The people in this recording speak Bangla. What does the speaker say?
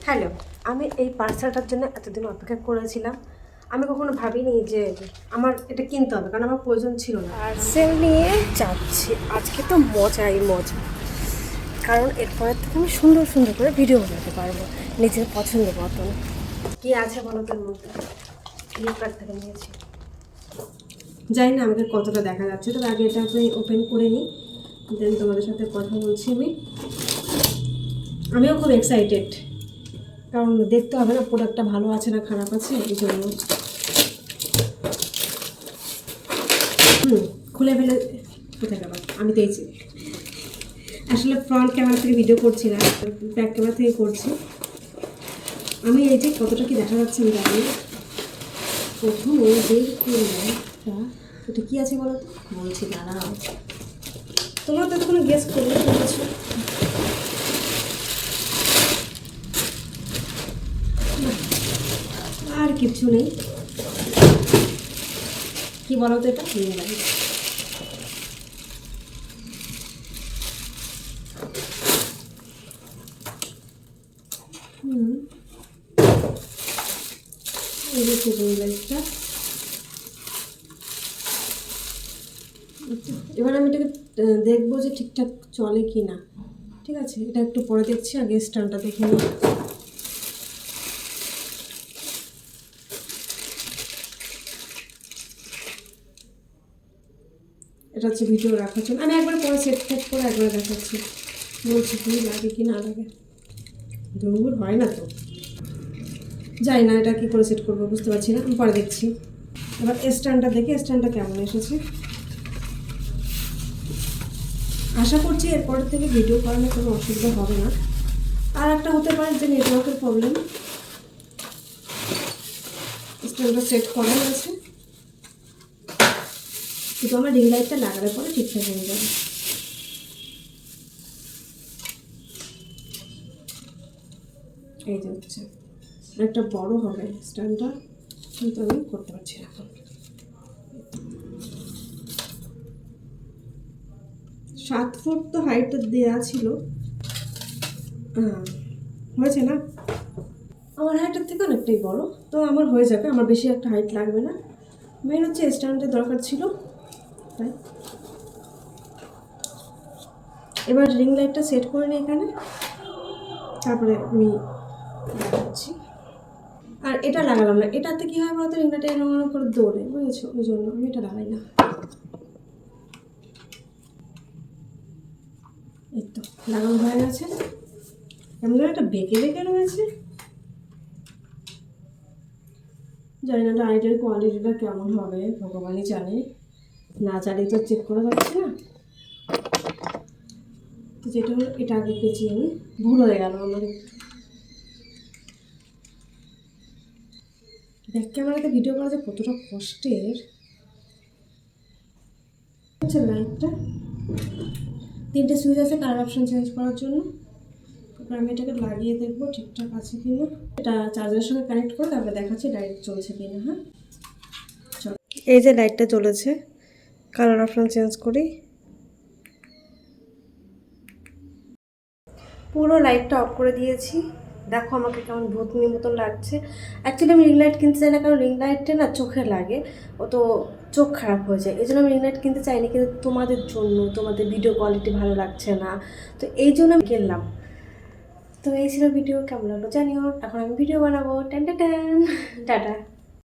হ্যালো, আমি এই পার্সেলটার জন্য এতদিন অপেক্ষা করেছিলাম। আমি কখনো ভাবিনি যে আমার এটা কিনতে হবে, কারণ আমার প্রয়োজন ছিল না। পার্সেল নিয়ে যাচ্ছি, আজকে তো মজাই মজা, কারণ এরপরের থেকে আমি সুন্দর সুন্দর করে ভিডিও বানাতে পারবো নিজের পছন্দ মতন। কী আছে বলো তোর মধ্যে? ফ্লিপকার্ট থেকে নিয়েছি, জানি না আমাকে কতটা দেখা যাচ্ছে, তবে আগে এটা আপনি ওপেন করে নিই, দেন তোমাদের সাথে কথা বলছি। আমিও খুব এক্সাইটেড, কারণ দেখতে হবে না প্রোডাক্টটা ভালো আছে না খারাপ আছে, এই জন্য। খুলে ফেলে কোথায় গেল? আমি দেখছি আসলে ফ্রন্ট ক্যামেরা থেকে ভিডিও করছি না, ব্যাক ক্যামেরা থেকে করছি। আমি এই যে কতটা কি দেখা যাচ্ছে আমি জানি। প্রথমে বের করলাম ওটা কী আছে বলো তো, বলছি দাঁড়াও। তোমরা তো কোনো গেস করলে বলছো। আর কিছু নেই, কি বলো তো, এটা নিয়ে লাগে। এই যে লাইটটা, এবার আমি এটাকে দেখবো যে ঠিকঠাক চলে কি না। ঠিক আছে, এটা একটু পরে দেখছি, আগে স্ট্যান্ডটা দেখে নিই। এটা হচ্ছে ভিডিও রাখার জন্য, আমি একবার পরে সেট করে একবার দেখাচ্ছি, বলছি কি লাগে কি না লাগে। দূর হয় না তো, যাই না এটা কী করে সেট করবো বুঝতে পারছি না, আমি পরে দেখছি। এবার স্ট্যান্ডটা দেখি, স্ট্যান্ডটা কেমন এসেছে। আশা করছি এরপর থেকে ভিডিও করানোর কোনো অসুবিধা হবে না। আর একটা হতে পারে যে নেটওয়ার্কের প্রবলেম। স্ট্যান্ডটা সেট করাই আছে, কিন্তু আমার রিং লাইটটা লাগানোর পরে ঠিকঠাক হয়ে যাবে। এই যে হচ্ছে একটা বড় হবে স্ট্যান্ডটা, কিন্তু আমি করতে পারছি না এখন। 7 ফুট তো হাইট দেওয়া ছিল, হয়েছে না? আমার হাইটের থেকে অনেকটাই বড়, তো আমার হয়ে যাবে, আমার বেশি একটা হাইট লাগবে না। মেন হচ্ছে স্ট্যান্ডের দরকার ছিল, তাই। এবার রিং লাইটটা সেট করে নিই এখানে, তারপরে আমি দেখাচ্ছি। আর এটা লাগালাম না, এটাতে কী হয় বলতো, রিং লাইটটা এরকম করে দৌড়ে, বুঝেছো, ওই জন্য আমি এটা লাগাই না। এই তো লাগানো হয়ে গেছে। এমন একটা বেঁকে বেঁকে রয়েছে, জানি না লাইটের কোয়ালিটিটা কেমন হবে, ভগবানই জানে, না জানি তো চেক করা যাচ্ছে না। তো যেটা হলো, এটা আগে পেঁচিয়ে নিই, ভুল হয়ে গেল আমার। ব্যাক ক্যামেরাতে ভিডিও করা যে কতটা কষ্টের। আচ্ছা, লাইটটা 3টে সুইচ আছে কালার অপশান চেঞ্জ করার জন্য। তারপর আমি এটাকে লাগিয়ে দেখবো ঠিকঠাক আছে কিনা। এটা চার্জারের সঙ্গে কানেক্ট করে তারপরে দেখাচ্ছি লাইট চলছে কিনা। হ্যাঁ, চলো, এই যে লাইটটা জ্বলেছে, কালার অপশান চেঞ্জ করি। পুরো লাইটটা অফ করে দিয়েছি। দেখো আমাকে কেমন ভূতনির মতন লাগছে। অ্যাকচুয়ালি আমি রিং লাইট কিনতে চাই না, কারণ রিং লাইটটা না চোখে লাগে, ও তো চোখ খারাপ হয়ে যায়, এই জন্য আমি রিং লাইট কিনতে চাইনি। কিন্তু তোমাদের জন্য, তোমাদের ভিডিও কোয়ালিটি ভালো লাগছে না, তো এই জন্য আমি কিনলাম। তো এই ছিল ভিডিও, কেমন লাগলো জানিও। এখন আমি ভিডিও বানাবো। টাটা।